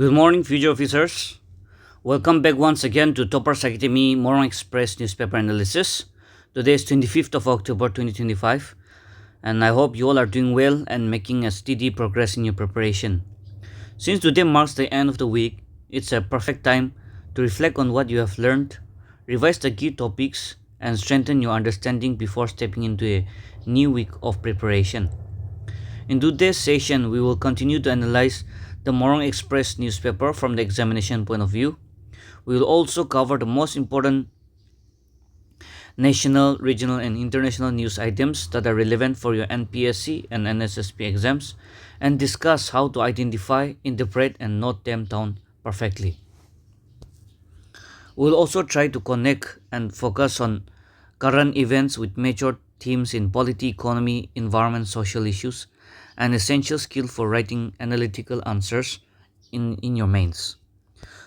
Good morning, future officers. Welcome back once again to Toppers Academy Morung Express newspaper analysis. Today is 25th of October 2025, and I hope you all are doing well and making a steady progress in your preparation. Since today marks the end of the week, it's a perfect time to reflect on what you have learned, revise the key topics, and strengthen your understanding before stepping into a new week of preparation. In today's session, we will continue to analyze the Morung Express newspaper from the examination point of view. We will also cover the most important national, regional, and international news items that are relevant for your NPSC and NSSP exams and discuss how to identify, interpret, and note them down perfectly. We will also try to connect and focus on current events with major themes in polity, economy, environment, social issues, an essential skill for writing analytical answers in your mains.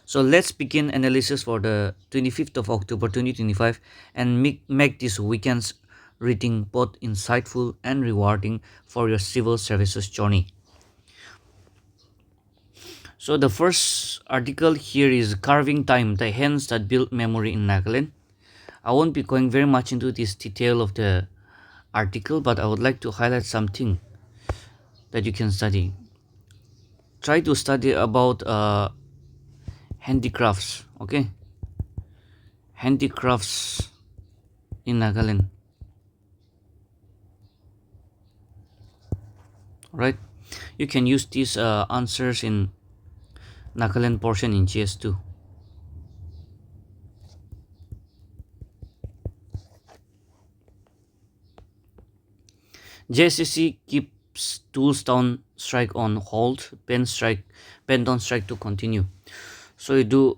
So let's begin analysis for the 25th of October 2025 and make this weekend's reading both insightful and rewarding for your civil services journey. So the first article here is Carving Time, the Hands That Build Memory in Nagaland. I won't be going very much into this detail of the article, but I would like to highlight something that you can study. Try to study about handicrafts, okay? Handicrafts in Nagaland, right? You can use these answers in Nagaland portion in GS2. JSCC keeps tools down strike on hold, pen down strike to continue. So you do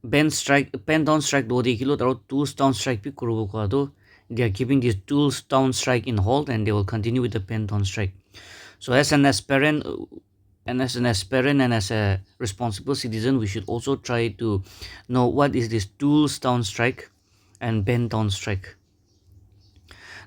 pen down strike do dekilo taro tools down strike pi kurubo ko ado they are keeping these tools down strike in hold and they will continue with the pen down strike. So as an aspirant and as a responsible citizen, we should also try to know what is this tools down strike and pen down strike.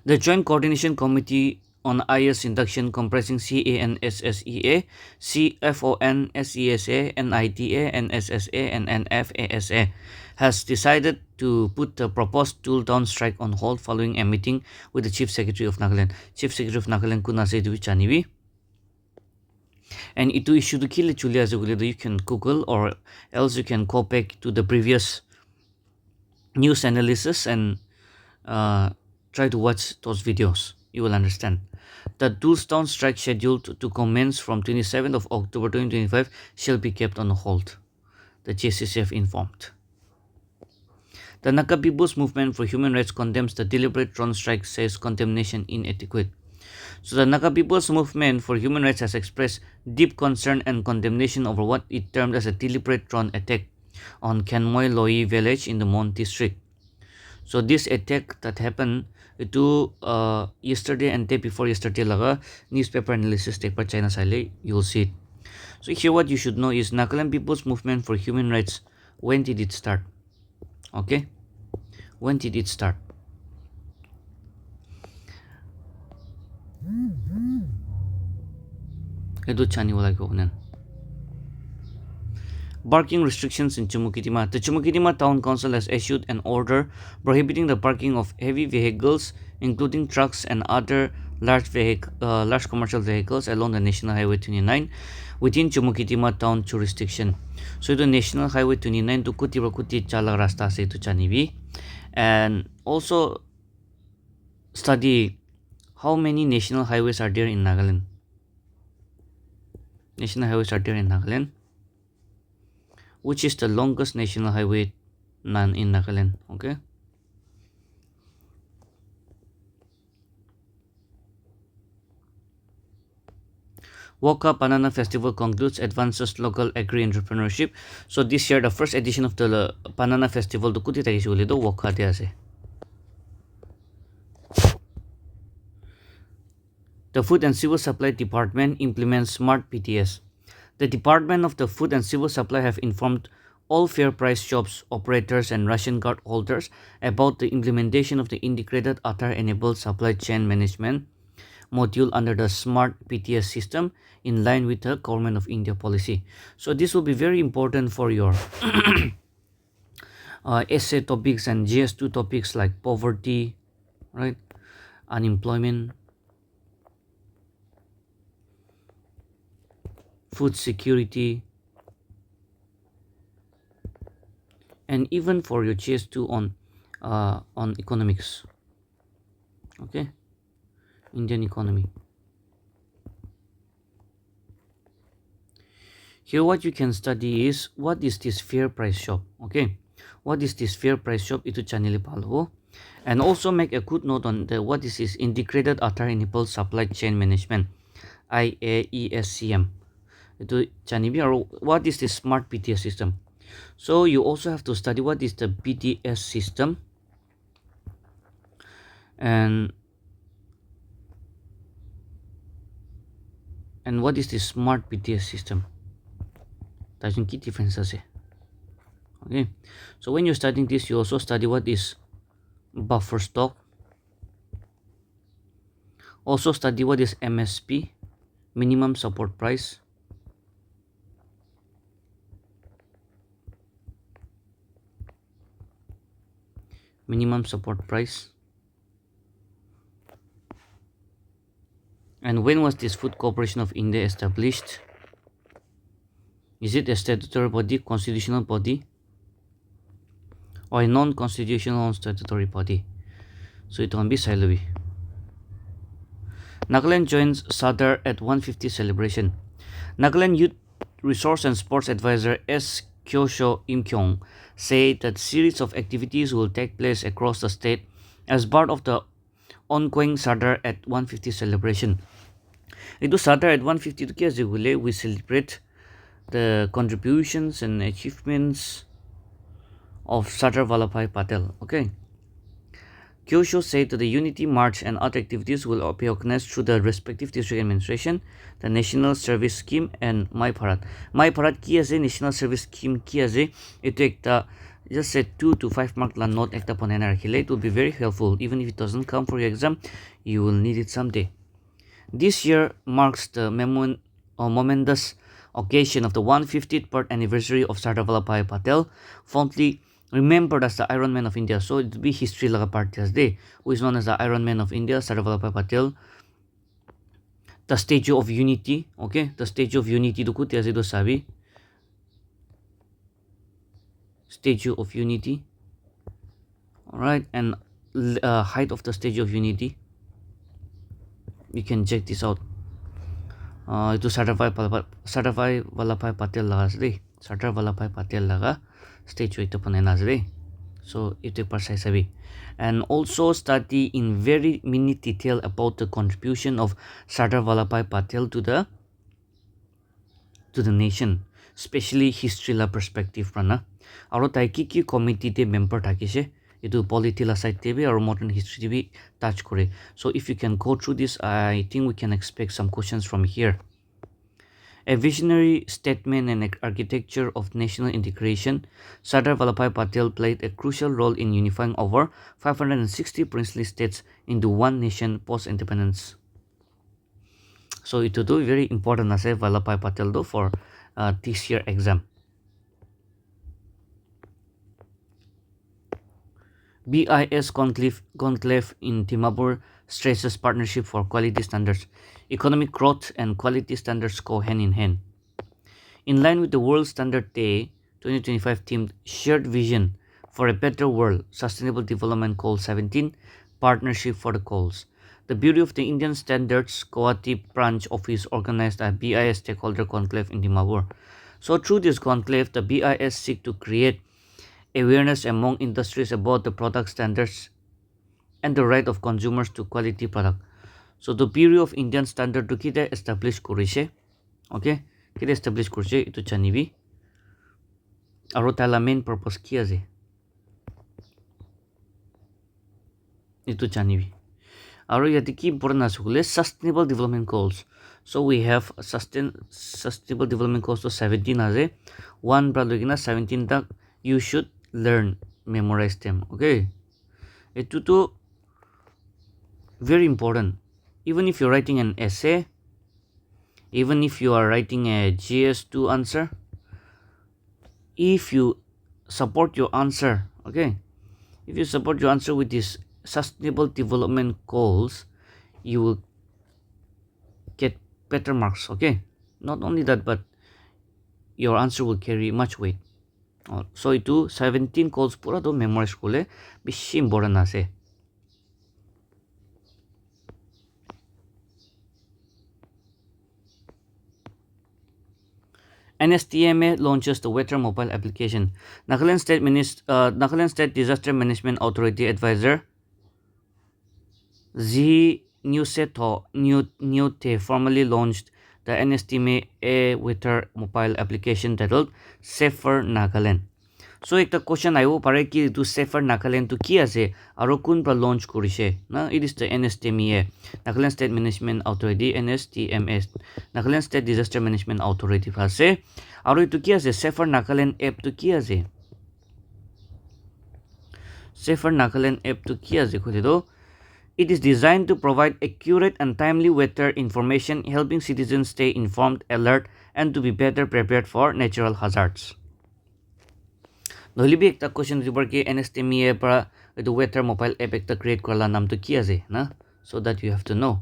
The Joint Coordination Committee on IS Induction, comprising CANSSEA, CFONSESA, NITA, NSSA, and NFASA, has decided to put the proposed tool down strike on hold following a meeting with the Chief Secretary of Nagaland. Chief Secretary of Nagaland kunase du chanibi. And itu issue to kill Julia you can Google, or else you can go back to the previous news analysis and try to watch those videos. You will understand. The tools down strike scheduled to commence from 27th of October 2025 shall be kept on hold, the JCCF informed. The Naka People's Movement for Human Rights condemns the deliberate drone strike, says condemnation inadequate. So the Naka People's Movement for Human Rights has expressed deep concern and condemnation over what it termed as a deliberate drone attack on Kenmoy Loi village in the Mon district. So this attack that happened to yesterday and day before yesterday laga newspaper analysis paper China sile, you'll see it. So here what you should know is Nagaland People's Movement for Human Rights, when did it start? Okay, when did it start? Parking restrictions in Chumukitima. The Chumukitima Town Council has issued an order prohibiting the parking of heavy vehicles, including trucks and other large commercial vehicles along the National Highway 29 within Chumukitima Town jurisdiction. So the National Highway 29 to Kuti Chala Rasta se to Chanibi, and also study how many national highways are there in Nagaland. National highways are there in Nagaland. Which is the longest national highway in Nagaland, okay? Woka Banana Festival concludes, advances local agri-entrepreneurship. So this year, the first edition of the Banana Festival to kuti tagi sule do Woka de ase. The Food and Civil Supply Department implements Smart PTS. The Department of the Food and Civil Supply have informed all fair price shops, operators, and ration card holders about the implementation of the integrated Aadhaar-enabled supply chain management module under the smart PTS system in line with the government of India policy. So this will be very important for your essay topics and GS2 topics like poverty, right, unemployment, food security, and even for your GS2 on economics. Okay, Indian economy. Here what you can study is what is this fair price shop. Okay, what is this fair price shop? Itu chanili palo. And also make a good note on the what is this integrated atar enable supply chain management, IAESCM. Itu chanibi, or what is this smart PTS system? So you also have to study what is the PTS system and what is the smart PTS system. That's key differences. Okay, so when you're studying this, you also study what is buffer stock. Also study what is MSP, minimum support price. Minimum support price. And when was this Food Corporation of India established? Is it a statutory body, constitutional body, or a non-constitutional statutory body? So it won't be Sailobi. Nagaland joins Sadar at 150 celebration. Nagaland Youth Resource and Sports Advisor S. Kyosho Imkyong said that series of activities will take place across the state as part of the ongoing Sadar at 150 celebration. Itu Sadar at 150 to kia we celebrate the contributions and achievements of Sardar Vallabhbhai Patel. Okay. Kyosho said that the Unity March and other activities will be organized through the respective district administration, the National Service Scheme, and My Bharat. My Bharat ki ase National Service Scheme ki ase itu ekta just say 2 to 5 mark la note ekta banana rakhile. It will be very helpful. Even if it doesn't come for your exam, you will need it someday. This year marks the momentous occasion of the 150th birth anniversary of Sardar Vallabhbhai Patel, fondly remembered as the Iron Man of India. So it will be history laga part day, who is known as the Iron Man of India, Sardar Vallabhbhai Patel. The Statue of Unity, okay, the Statue of Unity do kuti ase do sabi. Statue of Unity. Alright, and height of the Statue of Unity. You can check this out. Itu Sardar Vallabhbhai Patel laga ase. Sardar Vallabhbhai Patel laga statue ito panena ase. So ito precise sabi. And also study in very minute detail about the contribution of Sardar Vallabhbhai Patel to the nation, especially history la perspective prana. Aro tai ki committee te member thakise. Itu polity la side te or modern history te bhi touch kore. So if you can go through this, I think we can expect some questions from here. A visionary statesman and architecture of national integration, Sardar Vallabhbhai Patel played a crucial role in unifying over 560 princely states into one nation post-independence. So it do very important as a Vallabhbhai Patel do for this year exam. BIS conclave in Timabur stresses partnership for quality standards. Economic growth and quality standards go hand in hand. In line with the World Standard Day 2025 themed Shared Vision for a Better World, Sustainable Development Goal 17, Partnership for the Goals. The Bureau of the Indian Standards Guwahati Branch Office organized a BIS stakeholder conclave in Dimapur. So through this conclave, the BIS seek to create awareness among industries about the product standards and the right of consumers to quality product. So the Bureau of Indian Standard to kita establish kurise. Okay, kita establish kurise itu chanibi. Aro tala main purpose ki ase. Itu chanibi. Aro yati ki important asukule sustainable development goals. So we have sustainable development goals to 17 ase. One brother 17 tak you should learn, memorize them. Okay, itu to very important. even if you're writing an essay, even if you are writing a GS2 answer, if you support your answer, okay, if you support your answer with these sustainable development goals, you will get better marks, okay. Not only that, but your answer will carry much weight. So itu 17 calls pura to memorize kole bishi important ase. NSTMA launches the weather mobile application. Nagaland State Disaster Management Authority Advisor Z Newte formally launched the NSTMA A weather mobile application titled Safer Nagaland. So ekta question ahibo pare ki to Safer Nagaland to ki ase aro kun pra launch korise na, it is the NSTMA, Nagaland State Management Authority, NSTMS, Nagaland State Disaster Management Authority ase aro itu ki ase Safer Nagaland app to ki ase, Safer Nagaland app to ki ase khole do. It is designed to provide accurate and timely weather information, helping citizens stay informed, alert, and to be better prepared for natural hazards. Nohili bhi ekta question river ke NSTMA para the weather mobile app ekta create korala naam to ki ase na, so that you have to know.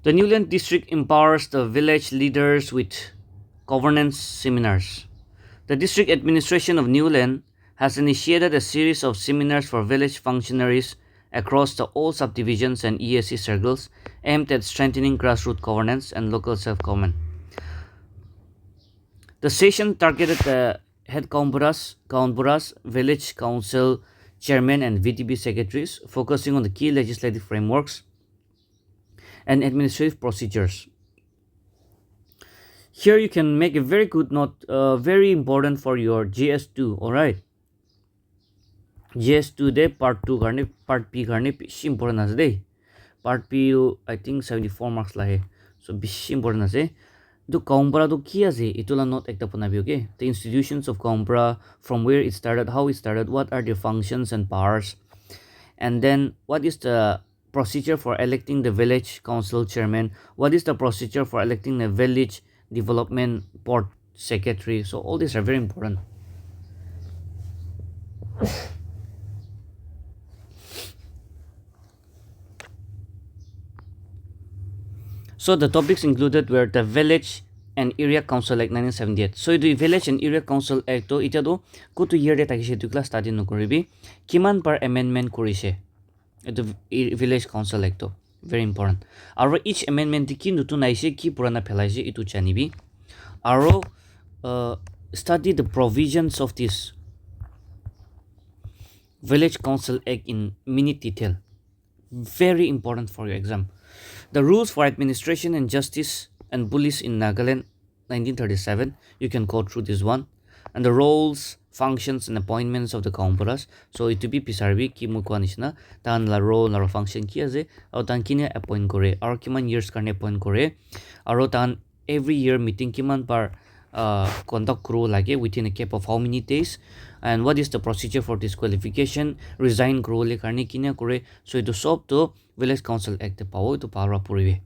The Newland district empowers the village leaders with governance seminars. The district administration of Newland has initiated a series of seminars for village functionaries across the all subdivisions and ESC circles aimed at strengthening grassroots governance and local self-government. The session targeted the head Kaunburas, village council chairmen and VTB secretaries, focusing on the key legislative frameworks and administrative procedures. Here you can make a very good note, very important for your GS2, alright. GS2 de part 2 garne, part P garne bishi important ase dey. Part P I think 74 marks lahe. So bishi important ase. The Kaumpara to ki ase, itula note ekta panabi, okay. The institutions of Kaumpara, from where it started, how it started, what are their functions and powers, and then what is the procedure for electing the village council chairman, what is the procedure for electing the village development board secretary. So all these are very important. So the topics included were the Village and Area Council Act 1978. So the Village and Area Council Act to ita do kutu year de takise tu class study no koribi kiman par amendment korise the Village Council Act to very important. Aro each amendment ki nutun aise ki purana phelaise itu chanibi. Aro study the provisions of this Village Council Act in minute detail. Very important for your exam. The rules for administration and justice and police in Nagaland 1937. You can go through this one. And the roles, functions and appointments of the Kaumparas. So it to be pisarbi ki mukwanishna tan la role la function ki ase aru tan kine appoint kore aru kiman years karne appoint kore aru tan every year meeting kiman par conduct kro lage within a cap of how many days, and what is the procedure for disqualification, resign kro le karne kine kore. So it sob to Village Council Act the power to power purive.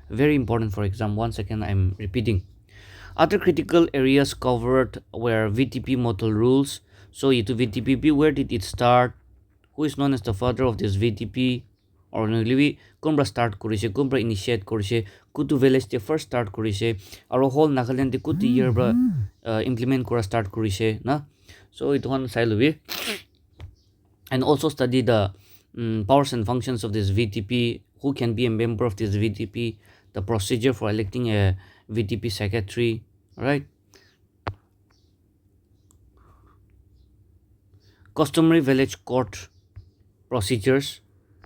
Very important for exam. Once again I'm repeating. Other critical areas covered were VTP model rules. So itu VTP, where did it start, who is known as the father of this VTP, or nili kumbra start korise, kumbra initiate korise, kutu village te first start korise, aro whole Nagaland de kutu year bra implement kora start korise na. So it one side of and also study the powers and functions of this VTP, who can be a member of this VTP, the procedure for electing a VTP secretary, right? Customary village court procedures,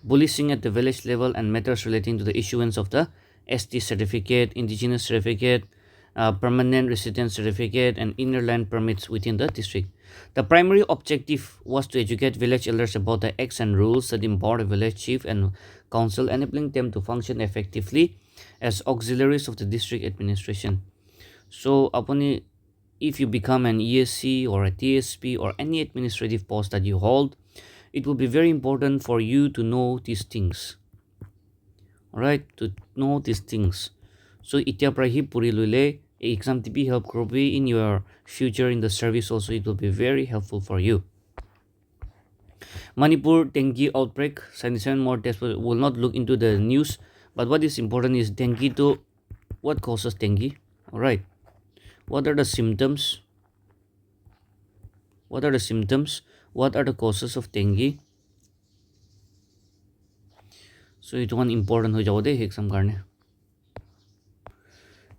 policing at the village level, and matters relating to the issuance of the ST certificate, indigenous certificate, permanent resident certificate, and inner land permits within the district. The primary objective was to educate village elders about the acts and rules that empower the village chief and council, enabling them to function effectively as auxiliaries of the district administration. So, apuni if you become an ESC or a TSP or any administrative post that you hold, it will be very important for you to know these things. Alright, to know these things. So itia prahi puri lule exam TP help grobi in your future in the service also, it will be very helpful for you. Manipur dengue outbreak, 77 more tests will not look into the news, but what is important is dengue to what causes dengue. Alright, what are the symptoms? What are the symptoms? What are the causes of dengue? So it one important ho jabo de exam karne.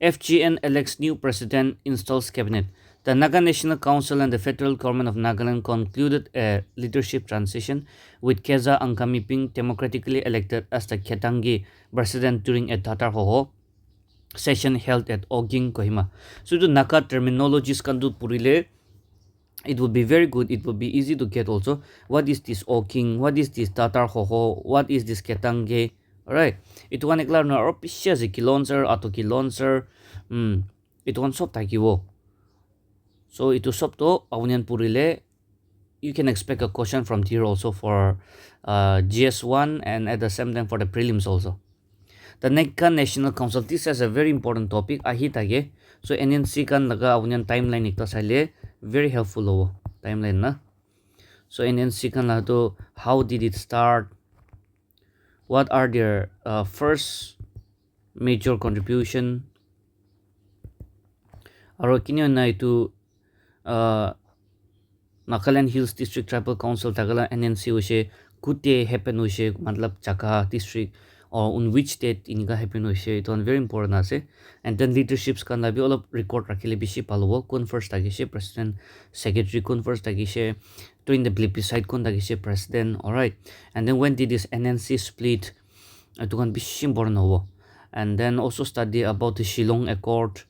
FGN elects new president, installs cabinet. The Naga National Council and the federal government of Nagaland concluded a leadership transition, with Keza Angkamiping democratically elected as the Ketangi president during a Tatar Hoho session held at Oging, Kohima. So the Naka terminologies can do purile. It would be very good. It would be easy to get also. What is this Oging? What is this Tatar Hoho? What is this Ketangi? Alright. Ito one eklar na or pisya si kilonser ato kilonser. Ito one sop takiwo. So ito sop to awnian purile. You can expect a question from here also for GS1 and at the same time for the prelims also. The Neka National Council, this is a very important topic. Ahitage. So NNC kan laga awnian timeline ikta sale very helpful ho timeline na. So NNC kan la to how did it start? What are their first major contribution? Aro kinyo na ito Nagaland Hills District Tribal Council tagala NNC ushe kute happen ushe matlab chaka district or on which date inga happen ushe it one very important ase. And then leaderships kan labi all of record rakile bishi palowo kun first tagishe president secretary kun first tagishe to in the plebiscite kun tagishe president. Alright, and then when did this NNC split ito kan bishi important howo. And then also study about the Shillong Accord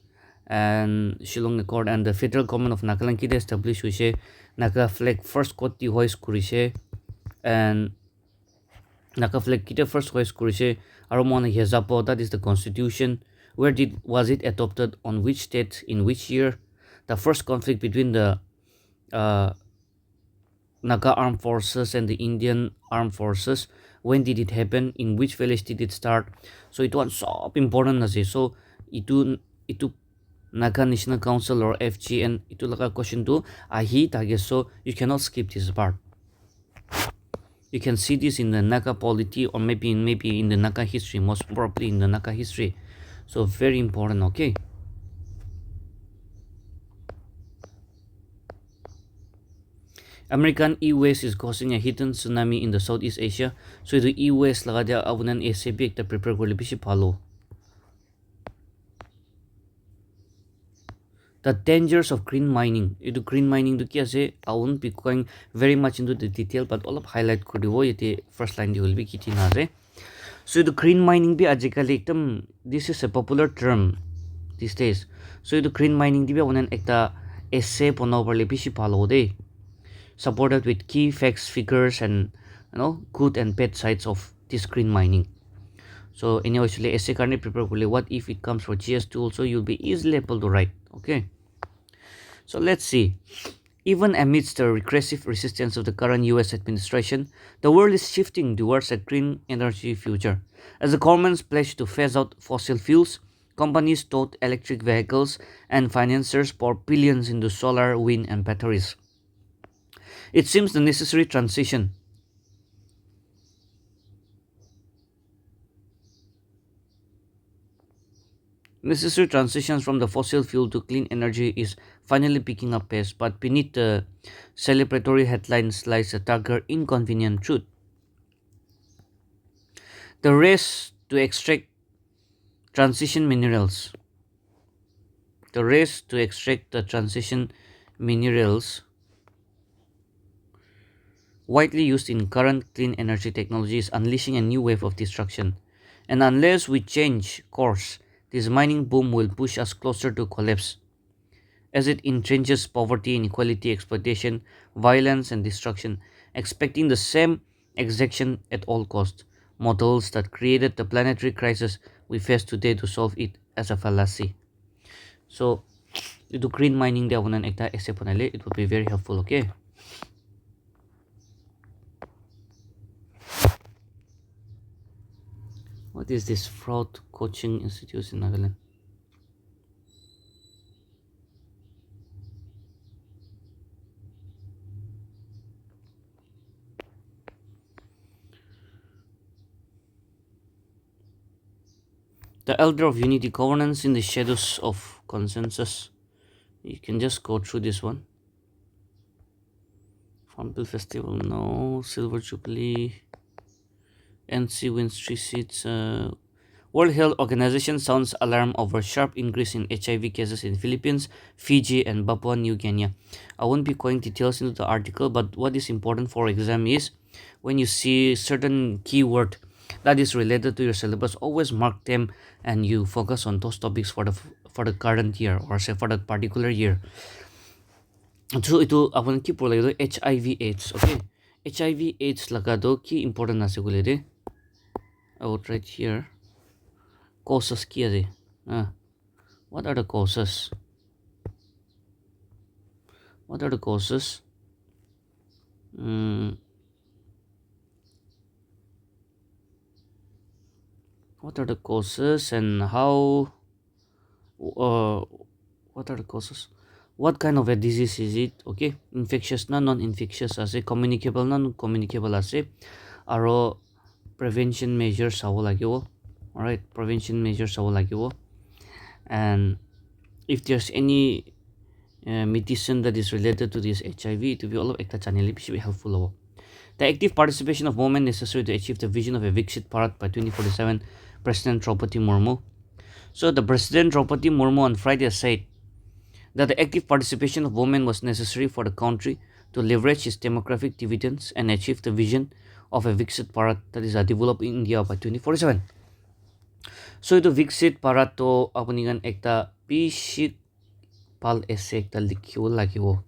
and the federal government of Nagaland kide established ushe Naga flag first koti hoist kurise and Naga flag kite first hoist kurise aromona hezapo, that is the constitution. Where was it adopted, on which date, in which year? The first conflict between the Naga armed forces and the Indian armed forces, when did it happen, in which village did it start? So it was so important as so itu Naga National Council or FGN itu laka question to ahi tage, so you cannot skip this part. You can see this in the Naga polity or maybe in the Naga history, most probably in the Naga history. So very important, okay? American e-waste is causing a hidden tsunami in the Southeast Asia. So the e-waste laga dia abunan ACB ekta prepare korle bishi phalo. The dangers of green mining. Itu green mining to kya se I won't be going very much into the detail, but all of highlight kodibo yete first line di will be kiti na se. So the green mining bi ajikali ekdam, this is a popular term these days. So the green mining di bi abunan ekta essay pono parle bishi phalo de, supported with key facts, figures, and good and bad sides of this green mining. So anyway, essay karne prepare korle, what if it comes for GS2 also, you'll be easily able to write. Okay. So let's see. Even amidst the regressive resistance of the current US administration, the world is shifting towards a green energy future. As the governments pledge to phase out fossil fuels, companies tout electric vehicles, and financiers pour billions into solar, wind, and batteries. It seems the necessary transitions from the fossil fuel to clean energy is finally picking up pace, but beneath the celebratory headlines lies a darker, inconvenient truth. The race to extract transition minerals. The race to extract the transition minerals widely used in current clean energy technology is unleashing a new wave of destruction. And unless we change course, this mining boom will push us closer to collapse, as it entrenches poverty, inequality, exploitation, violence, and destruction, expecting the same exaction at all costs. Models that created the planetary crisis we face today to solve it as a fallacy. So, itu green mining dia apunan ekta essay banale, it would be very helpful. Okay, what is this fraud coaching institute in Nagaland? The elder of unity governance in the shadows of consensus. You can just go through this one. Farmville Festival, no. Silver Jubilee. NC wins 3 seats. World Health Organization sounds alarm over sharp increase in HIV cases in Philippines, Fiji, and Papua New Guinea. I won't be going details into the article, but what is important for exam is when you see certain keyword that is related to your syllabus, always mark them and you focus on those topics for the current year or say for that particular year. So itu अपन के पढ्दै हो HIV AIDS. Okay, HIV AIDS लगा दो कि important आसे को ले I would write here causes किया दे. What are the causes? What are the causes? What are the causes and how? What are the causes? What kind of a disease is it? Okay, infectious na non-infectious ase, communicable na non-communicable ase, aro prevention measures how lagibo. Alright, prevention measures how lagibo, and if there's any medicine that is related to this HIV, it will be all of ekta channel should be helpful. The active participation of women necessary to achieve the vision of a Viksit Bharat by 2047, President Draupadi Murmu. So the President Draupadi Murmu on Friday said that the active participation of women was necessary for the country to leverage its demographic dividends and achieve the vision of a Viksit Bharat, that is a developed India by 2047. So itu Viksit Bharat to apunigan ekta pishik pal essay ekta likhibo lagibo.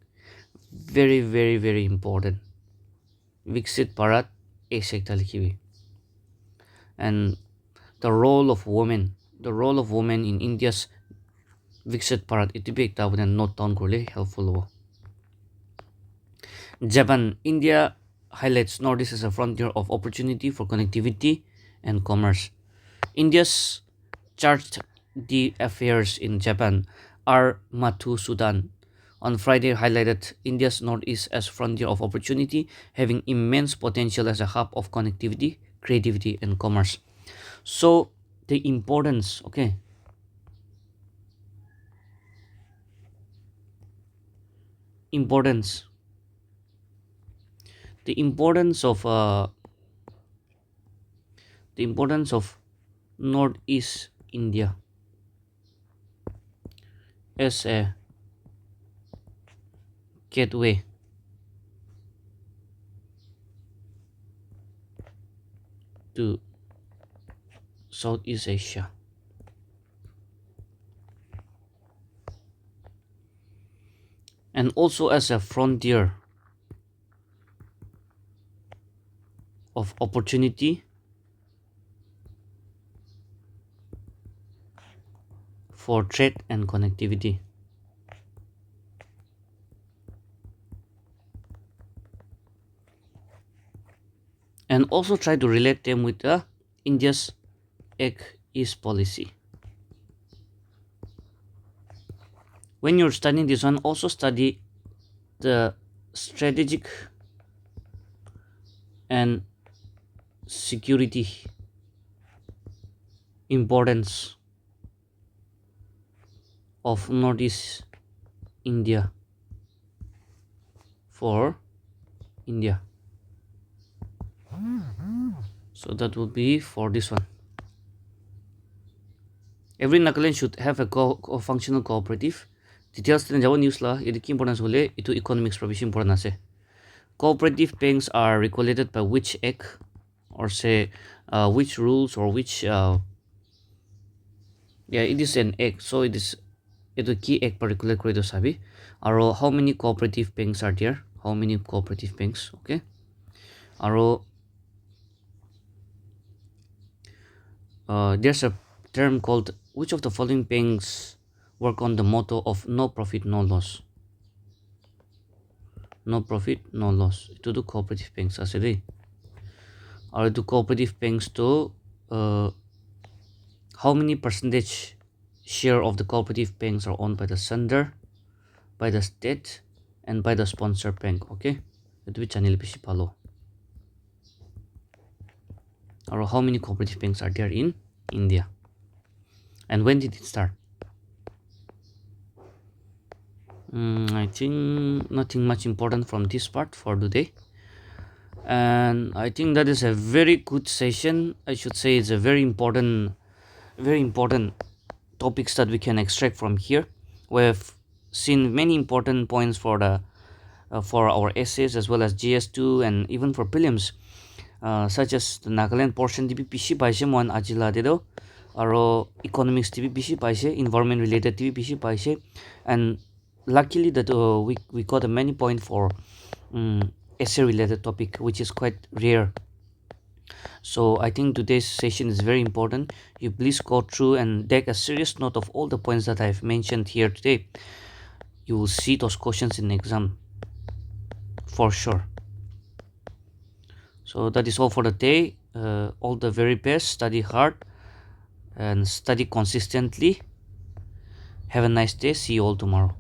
Very very very important. Viksit Bharat essay ekta likhibi. And the role of women in India's Viksit Bharat itu be ekta apuna note down korle helpful hobo. Japan, India highlights Northeast as a frontier of opportunity for connectivity and commerce. India's charged the affairs in Japan, R. Mathusudan, on Friday highlighted India's Northeast as frontier of opportunity, having immense potential as a hub of connectivity, creativity, and commerce. So the importance, okay, importance, the importance of Northeast India as a gateway to Southeast Asia. And also as a frontier of opportunity for trade and connectivity. And also try to relate them with India's Act East policy. When you're studying this one, also study the strategic and security importance of Northeast India for India. So that would be for this one. Every Nagaland should have a functional cooperative. Details in Java news la it importance hole itu economics provision important ase. Cooperative banks are regulated by which act or say which rules or which yeah, it is an act, so it is a key act particular credo sabi. Aro how many cooperative banks are there? How many cooperative banks? Okay. Aro there's a term called which of the following banks work on the motto of no profit, no loss. No profit, no loss. Itu tuh cooperative banks ase dei. Aru itu cooperative banks to how many percentage share of the cooperative banks are owned by the sender, by the state, and by the sponsor bank. Okay, itu channel bishi palo. Or how many cooperative banks are there in India, and when did it start? I think nothing much important from this part for today, and I think that is a very good session. I should say it's a very important topics that we can extract from here. We have seen many important points for the for our essays as well as GS2 and even for prelims, such as the Nagaland portion TV pishi paise mon ajila dedo, aro economics TV pishi paise, environment related TV pishi paise, and luckily that we got a many point for essay related topic, which is quite rare. So I think today's session is very important. You please go through and take a serious note of all the points that I've mentioned here today. You will see those questions in exam for sure. So that is all for the day. All the very best. Study hard and study consistently. Have a nice day. See you all tomorrow.